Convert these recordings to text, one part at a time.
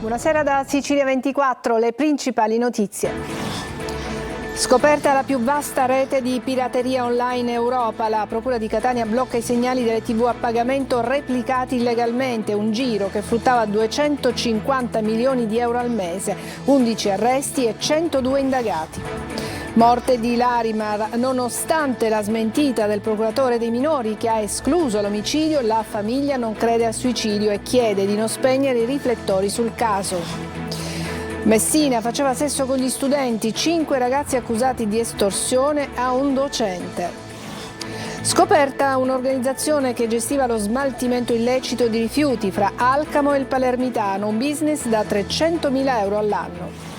Buonasera da Sicilia 24, le principali notizie. Scoperta la più vasta rete di pirateria online in Europa, la Procura di Catania blocca i segnali delle TV a pagamento replicati illegalmente, un giro che fruttava 250 milioni di euro al mese, 11 arresti e 102 indagati. Morte di Larimar, nonostante la smentita del procuratore dei minori che ha escluso l'omicidio, la famiglia non crede al suicidio e chiede di non spegnere i riflettori sul caso. Messina faceva sesso con gli studenti, 5 ragazzi accusati di estorsione a un docente. Scoperta un'organizzazione che gestiva lo smaltimento illecito di rifiuti fra Alcamo e il Palermitano, un business da 300.000 euro all'anno.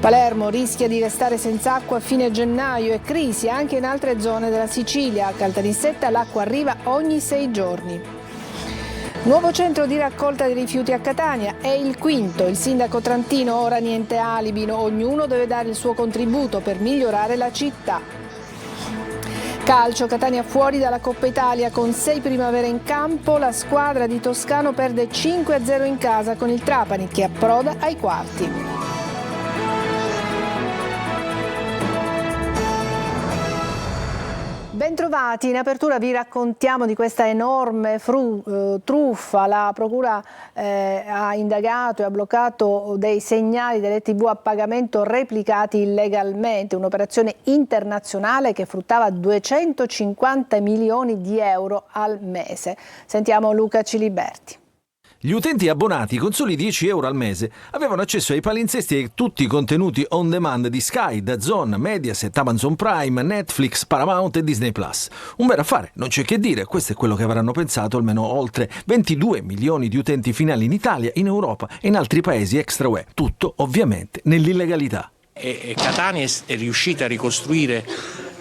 Palermo rischia di restare senza acqua a fine gennaio e crisi anche in altre zone della Sicilia. A Caltanissetta l'acqua arriva ogni 6 giorni. Nuovo centro di raccolta dei rifiuti a Catania, è il quinto. Il sindaco Trantino, ora niente alibi, ognuno deve dare il suo contributo per migliorare la città. Calcio, Catania fuori dalla Coppa Italia con 6 primavere in campo, la squadra di Toscano perde 5-0 in casa con il Trapani che approda ai quarti. Bentrovati, in apertura vi raccontiamo di questa enorme truffa. La Procura ha indagato e ha bloccato dei segnali delle TV a pagamento replicati illegalmente, un'operazione internazionale che fruttava 250 milioni di euro al mese. Sentiamo Luca Ciliberti. Gli utenti abbonati con soli 10 euro al mese avevano accesso ai palinsesti e tutti i contenuti on demand di Sky, DAZN, Mediaset, Amazon Prime, Netflix, Paramount e Disney+. Un vero affare, non c'è che dire, questo è quello che avranno pensato almeno oltre 22 milioni di utenti finali in Italia, in Europa e in altri paesi extra UE. Tutto ovviamente nell'illegalità. E Catania è riuscita a ricostruire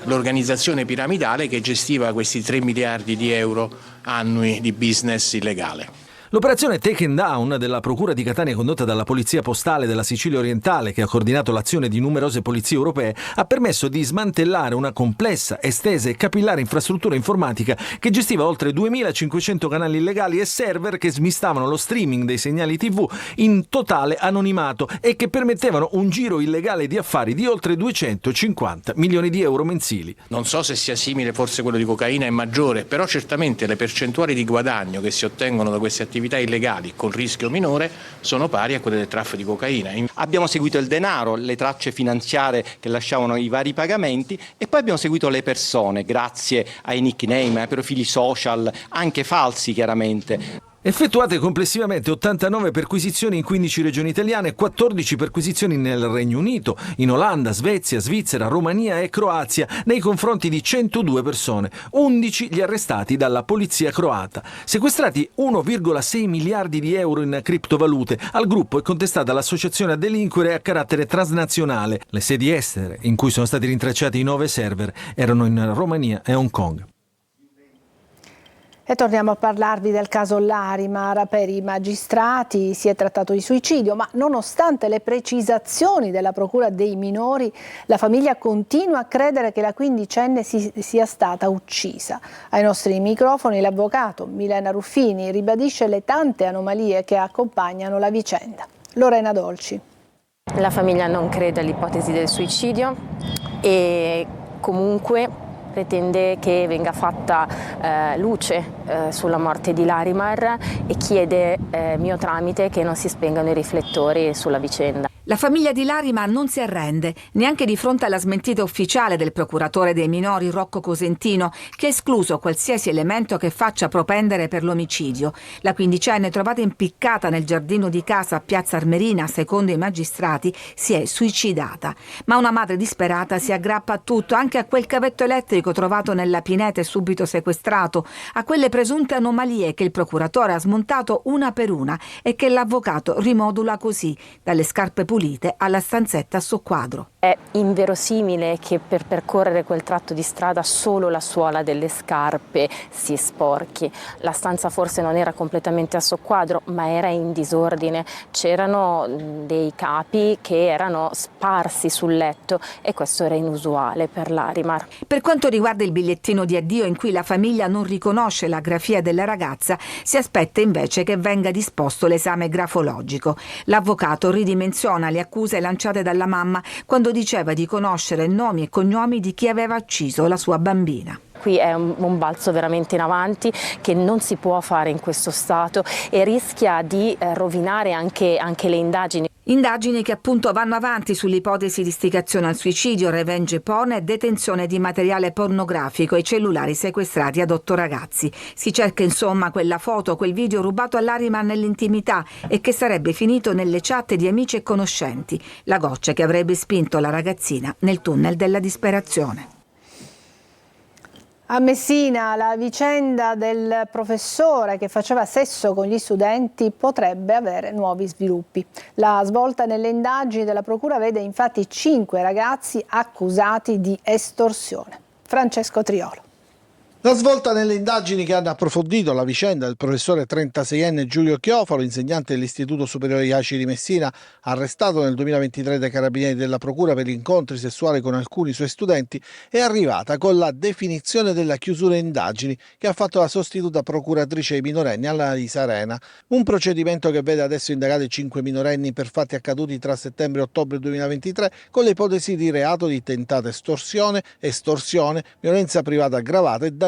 l'organizzazione piramidale che gestiva questi 3 miliardi di euro annui di business illegale. L'operazione Taken Down della Procura di Catania condotta dalla Polizia Postale della Sicilia Orientale, che ha coordinato l'azione di numerose polizie europee, ha permesso di smantellare una complessa, estesa e capillare infrastruttura informatica che gestiva oltre 2.500 canali illegali e server che smistavano lo streaming dei segnali TV in totale anonimato e che permettevano un giro illegale di affari di oltre 250 milioni di euro mensili. Non so se sia simile, forse quello di cocaina è maggiore, però certamente le percentuali di guadagno che si ottengono da queste attività illegali con rischio minore sono pari a quelle del traffico di cocaina. Abbiamo seguito il denaro, le tracce finanziarie che lasciavano i vari pagamenti e poi abbiamo seguito le persone grazie ai nickname, ai profili social, anche falsi chiaramente. Effettuate complessivamente 89 perquisizioni in 15 regioni italiane, 14 perquisizioni nel Regno Unito, in Olanda, Svezia, Svizzera, Romania e Croazia nei confronti di 102 persone, 11 gli arrestati dalla polizia croata. Sequestrati 1,6 miliardi di euro in criptovalute, al gruppo è contestata l'associazione a delinquere a carattere transnazionale. Le sedi estere in cui sono stati rintracciati i 9 server erano in Romania e Hong Kong. E torniamo a parlarvi del caso Larimar. Per i magistrati si è trattato di suicidio, ma nonostante le precisazioni della Procura dei minori, la famiglia continua a credere che la quindicenne sia stata uccisa. Ai nostri microfoni l'avvocato Milena Ruffini ribadisce le tante anomalie che accompagnano la vicenda. Lorena Dolci. La famiglia non crede all'ipotesi del suicidio e comunque pretende che venga fatta luce sulla morte di Larimar e chiede mio tramite che non si spengano i riflettori sulla vicenda. La famiglia di Larimar non si arrende, neanche di fronte alla smentita ufficiale del procuratore dei minori Rocco Cosentino, che ha escluso qualsiasi elemento che faccia propendere per l'omicidio. La quindicenne, trovata impiccata nel giardino di casa a Piazza Armerina, secondo i magistrati, si è suicidata. Ma una madre disperata si aggrappa a tutto, anche a quel cavetto elettrico trovato nella pineta e subito sequestrato, a quelle presunte anomalie che il procuratore ha smontato una per una e che l'avvocato rimodula così, dalle scarpe pulite alla stanzetta a soqquadro. È inverosimile che per percorrere quel tratto di strada solo la suola delle scarpe si sporchi. La stanza forse non era completamente a soqquadro, ma era in disordine. C'erano dei capi che erano sparsi sul letto e questo era inusuale per Larimar. Per quanto riguarda il bigliettino di addio in cui la famiglia non riconosce la grafia della ragazza, si aspetta invece che venga disposto l'esame grafologico. L'avvocato ridimensiona le accuse lanciate dalla mamma quando diceva di conoscere nomi e cognomi di chi aveva ucciso la sua bambina. Qui è un balzo veramente in avanti che non si può fare in questo stato e rischia di rovinare anche le indagini. Indagini che appunto vanno avanti sull'ipotesi di istigazione al suicidio, revenge porn e detenzione di materiale pornografico e cellulari sequestrati ad 8 ragazzi. Si cerca insomma quella foto, quel video rubato a Larimar nell'intimità e che sarebbe finito nelle chat di amici e conoscenti, la goccia che avrebbe spinto la ragazzina nel tunnel della disperazione. A Messina la vicenda del professore che faceva sesso con gli studenti potrebbe avere nuovi sviluppi. La svolta nelle indagini della procura vede infatti 5 ragazzi accusati di estorsione. Francesco Triolo. La svolta nelle indagini che hanno approfondito la vicenda del professore 36enne Giulio Chiofalo, insegnante dell'Istituto Superiore IACI di Messina, arrestato nel 2023 dai carabinieri della procura per incontri sessuali con alcuni suoi studenti, è arrivata con la definizione della chiusura indagini che ha fatto la sostituta procuratrice ai minorenni Annalisa Arena. Un procedimento che vede adesso indagati 5 minorenni per fatti accaduti tra settembre e ottobre 2023 con le ipotesi di reato di tentata estorsione, violenza privata aggravata e danneggiamento.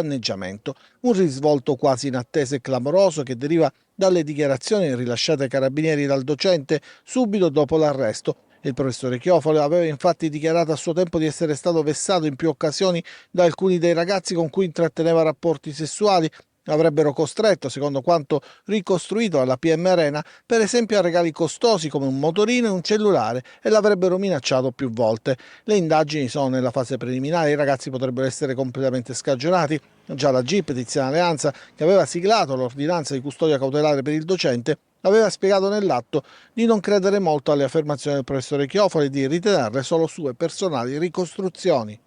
Un risvolto quasi inatteso e clamoroso che deriva dalle dichiarazioni rilasciate ai carabinieri dal docente subito dopo l'arresto. Il professore Chiofalo aveva infatti dichiarato a suo tempo di essere stato vessato in più occasioni da alcuni dei ragazzi con cui intratteneva rapporti sessuali. Avrebbero costretto, secondo quanto ricostruito dalla PM Arena, per esempio a regali costosi come un motorino e un cellulare e l'avrebbero minacciato più volte. Le indagini sono nella fase preliminare, i ragazzi potrebbero essere completamente scagionati. Già la GIP Tiziana Alleanza, che aveva siglato l'ordinanza di custodia cautelare per il docente, aveva spiegato nell'atto di non credere molto alle affermazioni del professore Chiofalo e di ritenerle solo sue personali ricostruzioni.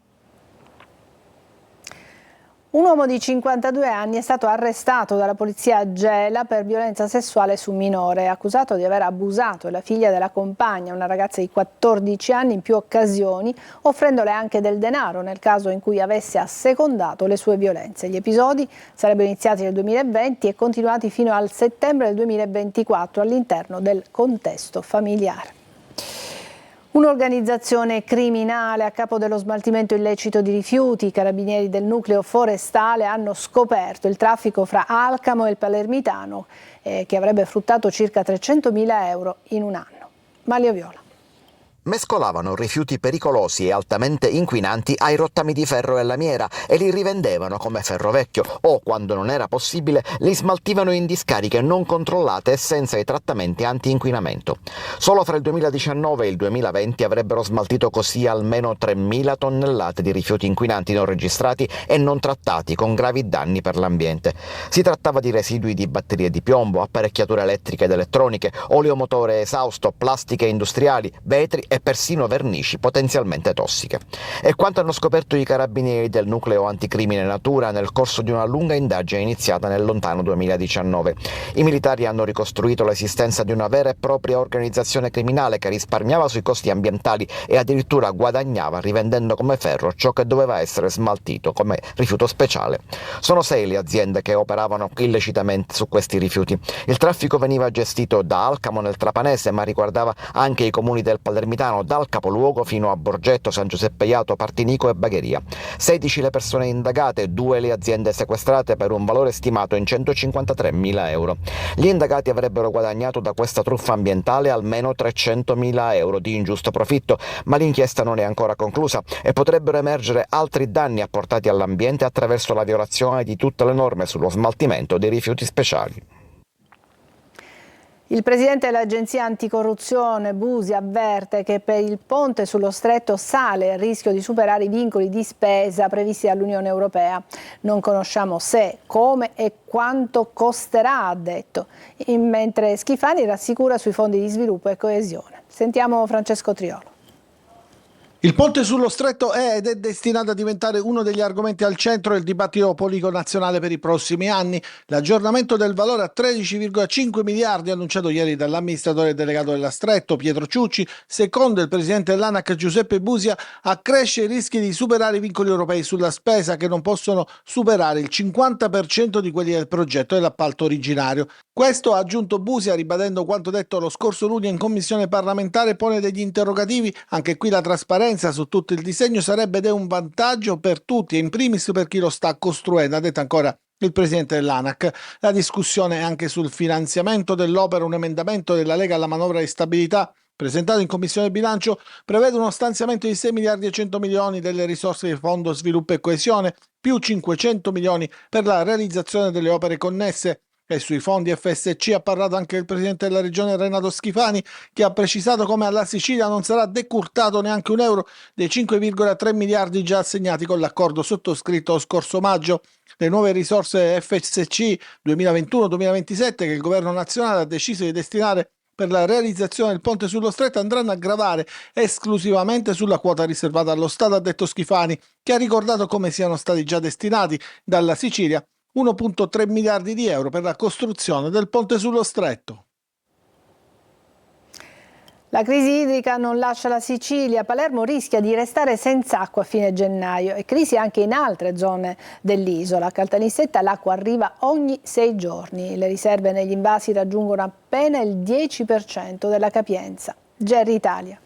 Un uomo di 52 anni è stato arrestato dalla polizia a Gela per violenza sessuale su minore, accusato di aver abusato della figlia della compagna, una ragazza di 14 anni, in più occasioni, offrendole anche del denaro nel caso in cui avesse assecondato le sue violenze. Gli episodi sarebbero iniziati nel 2020 e continuati fino al settembre del 2024 all'interno del contesto familiare. Un'organizzazione criminale a capo dello smaltimento illecito di rifiuti, i carabinieri del nucleo forestale hanno scoperto il traffico fra Alcamo e il Palermitano che avrebbe fruttato circa 300.000 euro in un anno. Mario Viola. Mescolavano rifiuti pericolosi e altamente inquinanti ai rottami di ferro e lamiera e li rivendevano come ferro vecchio o, quando non era possibile, li smaltivano in discariche non controllate e senza i trattamenti anti-inquinamento. Solo fra il 2019 e il 2020 avrebbero smaltito così almeno 3.000 tonnellate di rifiuti inquinanti non registrati e non trattati, con gravi danni per l'ambiente. Si trattava di residui di batterie di piombo, apparecchiature elettriche ed elettroniche, oleomotore esausto, plastiche industriali, vetri e persino vernici potenzialmente tossiche. È quanto hanno scoperto i carabinieri del nucleo anticrimine Natura nel corso di una lunga indagine iniziata nel lontano 2019. I militari hanno ricostruito l'esistenza di una vera e propria organizzazione criminale che risparmiava sui costi ambientali e addirittura guadagnava rivendendo come ferro ciò che doveva essere smaltito come rifiuto speciale. Sono 6 le aziende che operavano illecitamente su questi rifiuti. Il traffico veniva gestito da Alcamo nel Trapanese, ma riguardava anche i comuni del Palermitano, dal capoluogo fino a Borgetto, San Giuseppe Jato, Partinico e Bagheria. 16 le persone indagate, 2 le aziende sequestrate per un valore stimato in 153.000 euro. Gli indagati avrebbero guadagnato da questa truffa ambientale almeno 300.000 euro di ingiusto profitto, ma l'inchiesta non è ancora conclusa e potrebbero emergere altri danni apportati all'ambiente attraverso la violazione di tutte le norme sullo smaltimento dei rifiuti speciali. Il presidente dell'Agenzia Anticorruzione Busi avverte che per il ponte sullo stretto sale il rischio di superare i vincoli di spesa previsti dall'Unione Europea. Non conosciamo se, come e quanto costerà, ha detto, mentre Schifani rassicura sui fondi di sviluppo e coesione. Sentiamo Francesco Triolo. Il ponte sullo stretto è ed è destinato a diventare uno degli argomenti al centro del dibattito politico nazionale per i prossimi anni. L'aggiornamento del valore a 13,5 miliardi annunciato ieri dall'amministratore delegato della Stretto, Pietro Ciucci, secondo il presidente dell'ANAC Giuseppe Busia, accresce i rischi di superare i vincoli europei sulla spesa che non possono superare il 50% di quelli del progetto dell'appalto originario. Questo, ha aggiunto Busia, ribadendo quanto detto lo scorso luglio in commissione parlamentare, pone degli interrogativi. Anche qui la trasparenza su tutto il disegno sarebbe ed è un vantaggio per tutti e in primis per chi lo sta costruendo, ha detto ancora il presidente dell'ANAC. La discussione è anche sul finanziamento dell'opera. Un emendamento della Lega alla manovra di stabilità presentato in Commissione Bilancio prevede uno stanziamento di 6 miliardi e 100 milioni delle risorse del Fondo Sviluppo e Coesione, più 500 milioni per la realizzazione delle opere connesse. E sui fondi FSC ha parlato anche il presidente della regione Renato Schifani, che ha precisato come alla Sicilia non sarà decurtato neanche un euro dei 5,3 miliardi già assegnati con l'accordo sottoscritto lo scorso maggio. Le nuove risorse FSC 2021-2027 che il governo nazionale ha deciso di destinare per la realizzazione del ponte sullo stretto andranno a gravare esclusivamente sulla quota riservata allo Stato, ha detto Schifani, che ha ricordato come siano stati già destinati dalla Sicilia 1,3 miliardi di euro per la costruzione del ponte sullo stretto. La crisi idrica non lascia la Sicilia. Palermo rischia di restare senza acqua a fine gennaio e crisi anche in altre zone dell'isola. A Caltanissetta l'acqua arriva ogni 6 giorni. Le riserve negli invasi raggiungono appena il 10% della capienza. Gerry Italia.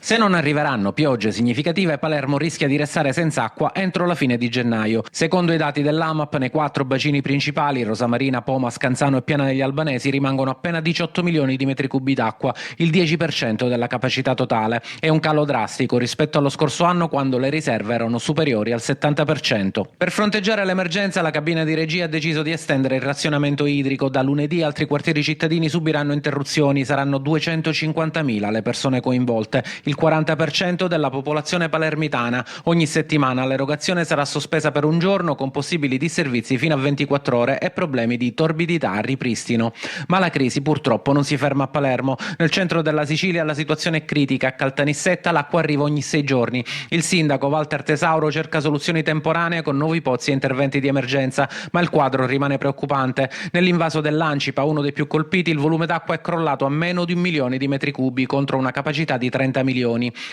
Se non arriveranno piogge significative, Palermo rischia di restare senza acqua entro la fine di gennaio. Secondo i dati dell'AMAP, nei 4 bacini principali, Rosamarina, Poma, Scanzano e Piana degli Albanesi, rimangono appena 18 milioni di metri cubi d'acqua, il 10% della capacità totale. È un calo drastico rispetto allo scorso anno, quando le riserve erano superiori al 70%. Per fronteggiare l'emergenza, la cabina di regia ha deciso di estendere il razionamento idrico. Da lunedì altri quartieri cittadini subiranno interruzioni, saranno 250.000 le persone coinvolte, il 40% della popolazione palermitana. Ogni settimana l'erogazione sarà sospesa per un giorno, con possibili disservizi fino a 24 ore e problemi di torbidità al ripristino. Ma la crisi purtroppo non si ferma a Palermo. Nel centro della Sicilia la situazione è critica. A Caltanissetta l'acqua arriva ogni 6 giorni. Il sindaco Walter Tesauro cerca soluzioni temporanee con nuovi pozzi e interventi di emergenza, ma il quadro rimane preoccupante. Nell'invaso dell'Ancipa, uno dei più colpiti, il volume d'acqua è crollato a meno di 1 milione di metri cubi contro una capacità di 30 milioni.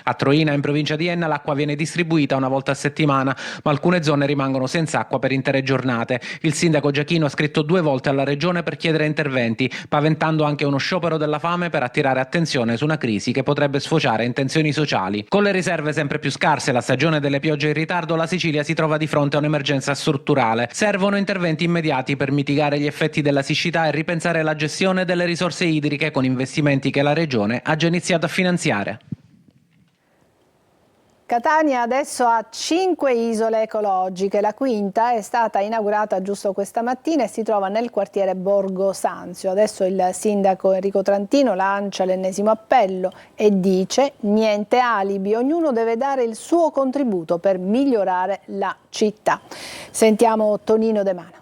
A Troina, in provincia di Enna, l'acqua viene distribuita una volta a settimana, ma alcune zone rimangono senza acqua per intere giornate. Il sindaco Giachino ha scritto 2 volte alla regione per chiedere interventi, paventando anche uno sciopero della fame per attirare attenzione su una crisi che potrebbe sfociare in tensioni sociali. Con le riserve sempre più scarse e la stagione delle piogge in ritardo, la Sicilia si trova di fronte a un'emergenza strutturale. Servono interventi immediati per mitigare gli effetti della siccità e ripensare la gestione delle risorse idriche con investimenti che la regione ha già iniziato a finanziare. Catania adesso ha 5 isole ecologiche, la quinta è stata inaugurata giusto questa mattina e si trova nel quartiere Borgo Sanzio. Adesso il sindaco Enrico Trantino lancia l'ennesimo appello e dice: niente alibi, ognuno deve dare il suo contributo per migliorare la città. Sentiamo Tonino De Mana.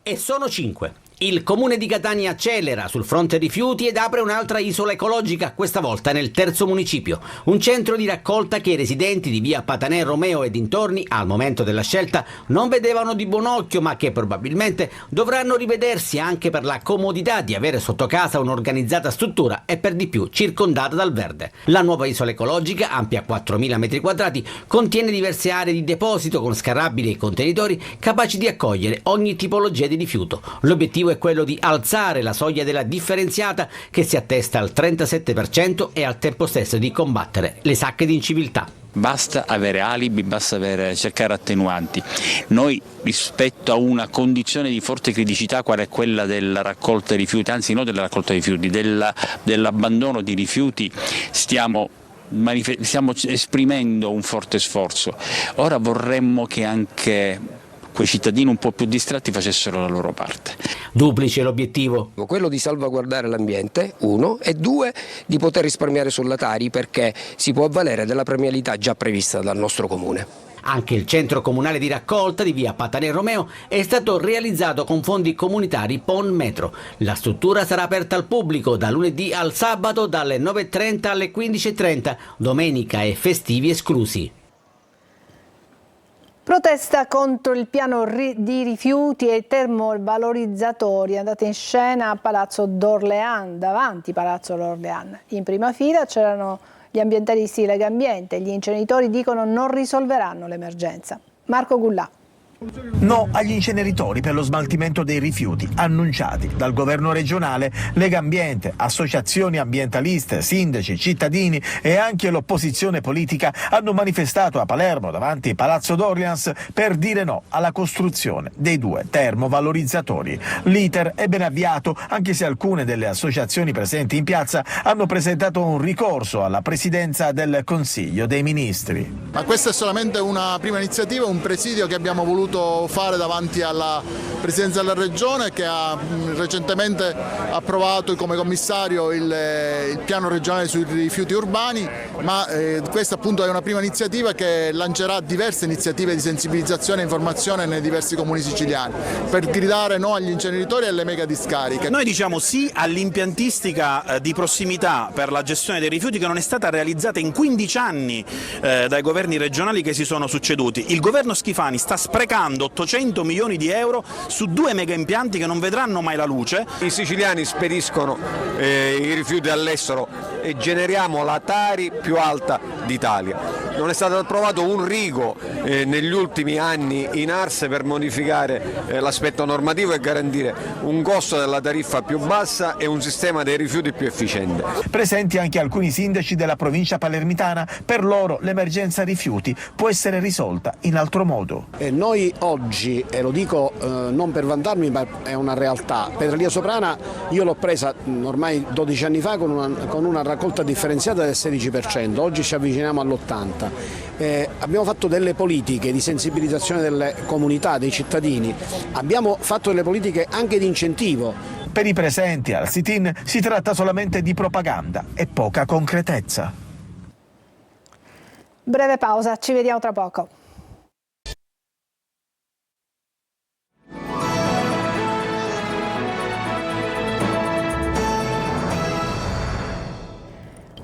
E sono 5. Il comune di Catania accelera sul fronte rifiuti ed apre un'altra isola ecologica, questa volta nel terzo municipio. Un centro di raccolta che i residenti di via Patanè Romeo e dintorni, al momento della scelta, non vedevano di buon occhio, ma che probabilmente dovranno rivedersi anche per la comodità di avere sotto casa un'organizzata struttura e per di più circondata dal verde. La nuova isola ecologica, ampia 4.000 metri quadrati, contiene diverse aree di deposito con scarrabili e contenitori capaci di accogliere ogni tipologia di rifiuto. L'obiettivo è quello di alzare la soglia della differenziata, che si attesta al 37%, e al tempo stesso di combattere le sacche di inciviltà. Basta avere alibi, basta cercare attenuanti. Noi, rispetto a una condizione di forte criticità quale è quella della raccolta dei rifiuti, anzi non della raccolta dei rifiuti, dell'abbandono di rifiuti, stiamo esprimendo un forte sforzo. Ora vorremmo che anche quei cittadini un po' più distratti facessero la loro parte. Duplice l'obiettivo. Quello di salvaguardare l'ambiente, 1, e 2, di poter risparmiare sulla Tari, perché si può avvalere della premialità già prevista dal nostro comune. Anche il centro comunale di raccolta di via Patanè Romeo è stato realizzato con fondi comunitari PON Metro. La struttura sarà aperta al pubblico da lunedì al sabato dalle 9:30 alle 15:30, domenica e festivi esclusi. Protesta contro il piano di rifiuti e termovalorizzatori è andata in scena a Palazzo d'Orléans, davanti Palazzo d'Orléans. In prima fila c'erano gli ambientalisti di Legambiente. Gli inceneritori dicono non risolveranno l'emergenza. Marco Gullà. No agli inceneritori per lo smaltimento dei rifiuti annunciati dal governo regionale. Legambiente, associazioni ambientaliste, sindaci, cittadini e anche l'opposizione politica hanno manifestato a Palermo davanti Palazzo d'Orléans per dire no alla costruzione dei 2 termovalorizzatori. L'iter è ben avviato, anche se alcune delle associazioni presenti in piazza hanno presentato un ricorso alla presidenza del Consiglio dei Ministri. Ma questa è solamente una prima iniziativa, un presidio che abbiamo voluto fare davanti alla Presidenza della Regione, che ha recentemente approvato come commissario il piano regionale sui rifiuti urbani, ma questa appunto è una prima iniziativa che lancerà diverse iniziative di sensibilizzazione e informazione nei diversi comuni siciliani per gridare no agli inceneritori e alle mega discariche. Noi diciamo sì all'impiantistica di prossimità per la gestione dei rifiuti che non è stata realizzata in 15 anni dai governi regionali che si sono succeduti. Il governo Schifani sta sprecando 800 milioni di euro su 2 mega impianti che non vedranno mai la luce. I siciliani spediscono i rifiuti all'estero e generiamo la Tari più alta d'Italia. Non è stato approvato un rigo negli ultimi anni in Arse per modificare l'aspetto normativo e garantire un costo della tariffa più bassa e un sistema dei rifiuti più efficiente. Presenti anche alcuni sindaci della provincia palermitana. Per loro l'emergenza rifiuti può essere risolta in altro modo. Noi oggi, e lo dico non per vantarmi ma è una realtà, Petralia Soprana io l'ho presa ormai 12 anni fa con una raccolta differenziata del 16%, oggi ci avviciniamo all'80%. Abbiamo fatto delle politiche di sensibilizzazione delle comunità, dei cittadini, abbiamo fatto delle politiche anche di incentivo. Per i presenti al sit-in si tratta solamente di propaganda e poca concretezza. Breve pausa, ci vediamo tra poco.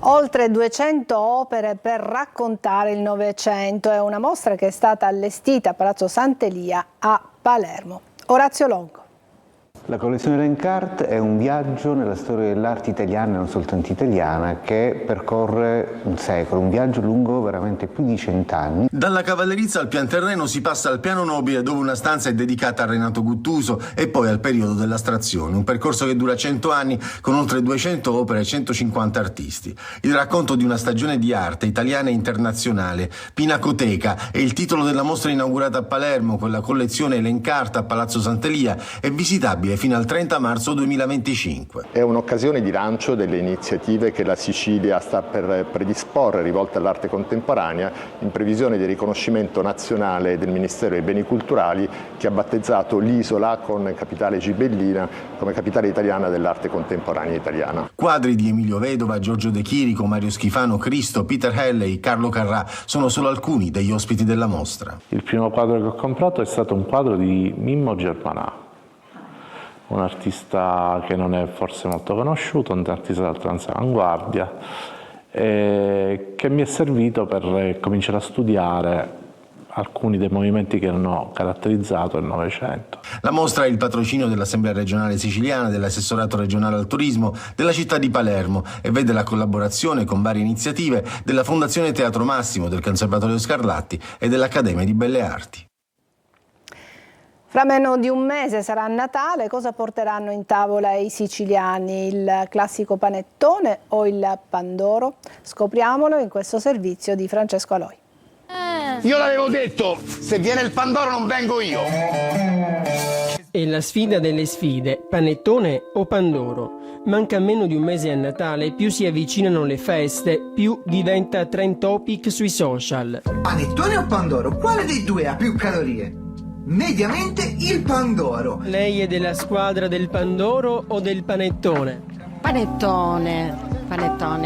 Oltre 200 opere per raccontare il Novecento. È una mostra che è stata allestita a Palazzo Sant'Elia a Palermo. Orazio Longo. La collezione Rencart è un viaggio nella storia dell'arte italiana e non soltanto italiana che percorre un secolo, un viaggio lungo veramente più di 100 anni. Dalla cavallerizza al pian terreno si passa al piano nobile dove una stanza è dedicata a Renato Guttuso e poi al periodo dell'astrazione, un percorso che dura 100 anni con oltre 200 opere e 150 artisti. Il racconto di una stagione di arte italiana e internazionale, Pinacoteca, è il titolo della mostra inaugurata a Palermo con la collezione Rencart a Palazzo Sant'Elia, è visitabile fino al 30 marzo 2025. È un'occasione di lancio delle iniziative che la Sicilia sta per predisporre rivolte all'arte contemporanea in previsione del riconoscimento nazionale del Ministero dei Beni Culturali che ha battezzato l'isola con capitale gibellina come capitale italiana dell'arte contemporanea italiana. Quadri di Emilio Vedova, Giorgio De Chirico, Mario Schifano, Cristo, Peter Helley, Carlo Carrà sono solo alcuni degli ospiti della mostra. Il primo quadro che ho comprato è stato un quadro di Mimmo Germanà, un artista che non è forse molto conosciuto, un artista d'altranza avanguardia, che mi è servito per cominciare a studiare alcuni dei movimenti che hanno caratterizzato il Novecento. La mostra è il patrocinio dell'Assemblea regionale siciliana, dell'assessorato regionale al turismo, della città di Palermo e vede la collaborazione con varie iniziative della Fondazione Teatro Massimo, del Conservatorio Scarlatti e dell'Accademia di Belle Arti. Fra meno di un mese sarà Natale, cosa porteranno in tavola i siciliani? Il classico panettone o il pandoro? Scopriamolo in questo servizio di Francesco Aloi. Io l'avevo detto, se viene il pandoro non vengo io. È la sfida delle sfide, panettone o pandoro. Manca meno di un mese a Natale, più si avvicinano le feste, più diventa trend topic sui social. Panettone o pandoro? Quale dei due ha più calorie? Mediamente il pandoro. Lei è della squadra del pandoro o del panettone? Panettone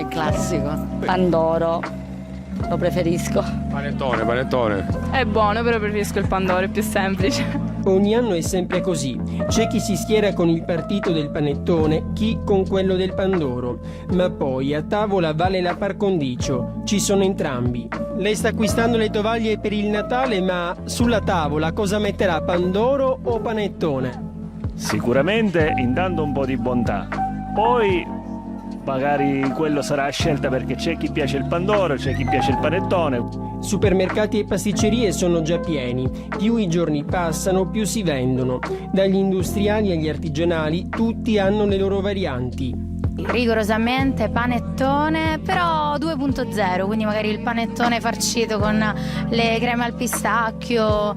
classico. Pandoro. lo preferisco. Panettone. È buono, però preferisco il pandoro, è più semplice. Ogni anno è sempre così. C'è chi si schiera con il partito del panettone, chi con quello del pandoro. Ma poi a tavola vale la par condicio. Ci sono entrambi. Lei sta acquistando le tovaglie per il Natale, ma sulla tavola cosa metterà, pandoro o panettone? Sicuramente intanto un po' di bontà. Poi magari quello sarà a scelta, perché c'è chi piace il pandoro, c'è chi piace il panettone. Supermercati e pasticcerie sono già pieni. Più i giorni passano, più si vendono. Dagli industriali agli artigianali, tutti hanno le loro varianti. Rigorosamente panettone, però 2.0, quindi magari il panettone farcito con le creme al pistacchio,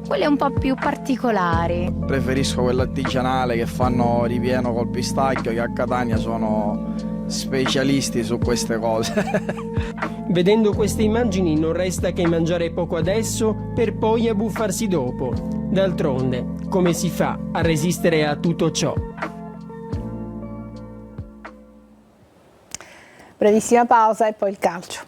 quelle un po' più particolari. Preferisco quello artigianale che fanno ripieno col pistacchio, che a Catania sono specialisti su queste cose. Vedendo queste immagini non resta che mangiare poco adesso per poi abbuffarsi dopo. D'altronde, come si fa a resistere a tutto ciò? Brevissima pausa e poi il calcio.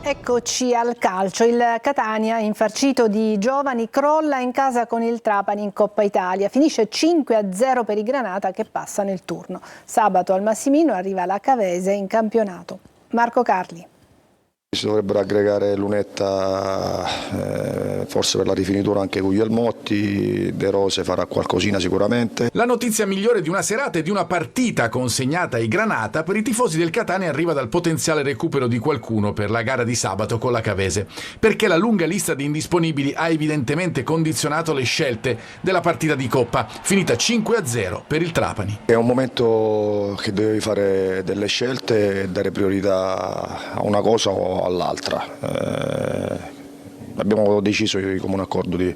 Eccoci al calcio. Il Catania, infarcito di giovani, crolla in casa con il Trapani in Coppa Italia. Finisce 5-0 per i Granata che passano il turno. Sabato al Massimino arriva la Cavese in campionato. Marco Carli. Si dovrebbero aggregare Lunetta, forse per la rifinitura anche Guglielmotti, De Rose farà qualcosina sicuramente. La notizia migliore di una serata e di una partita consegnata ai Granata per i tifosi del Catania arriva dal potenziale recupero di qualcuno per la gara di sabato con la Cavese, perché la lunga lista di indisponibili ha evidentemente condizionato le scelte della partita di Coppa, finita 5-0 per il Trapani. È un momento che devi fare delle scelte e dare priorità a una cosa o all'altra. Abbiamo deciso di comune accordo di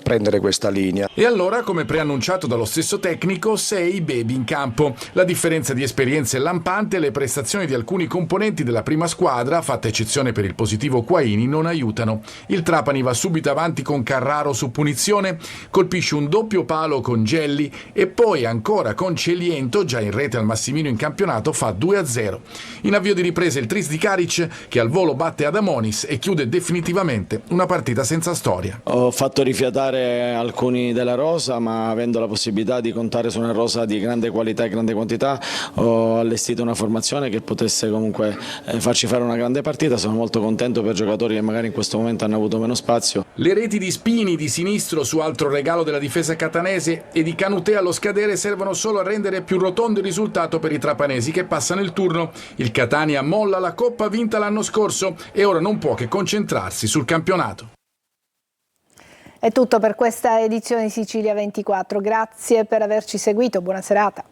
prendere questa linea. E allora, come preannunciato dallo stesso tecnico, 6 baby in campo. La differenza di esperienza è lampante e le prestazioni di alcuni componenti della prima squadra, fatta eccezione per il positivo Quaini, non aiutano. Il Trapani va subito avanti con Carraro su punizione, colpisce un doppio palo con Gelli e poi ancora con Celiento, già in rete al Massimino in campionato, fa 2-0. In avvio di ripresa il tris di Karic, che al volo batte Adamonis e chiude definitivamente una partita senza storia. Ho fatto rifiatare alcuni della rosa, ma avendo la possibilità di contare su una rosa di grande qualità e grande quantità, ho allestito una formazione che potesse comunque farci fare una grande partita. Sono molto contento per giocatori che magari in questo momento hanno avuto meno spazio. Le reti di Spini di sinistro su altro regalo della difesa catanese e di Canutè allo scadere servono solo a rendere più rotondo il risultato per i trapanesi che passano il turno. Il Catania molla la Coppa vinta l'anno scorso e ora non può che concentrarsi sul campionato. È tutto per questa edizione di Sicilia 24. Grazie per averci seguito. Buona serata.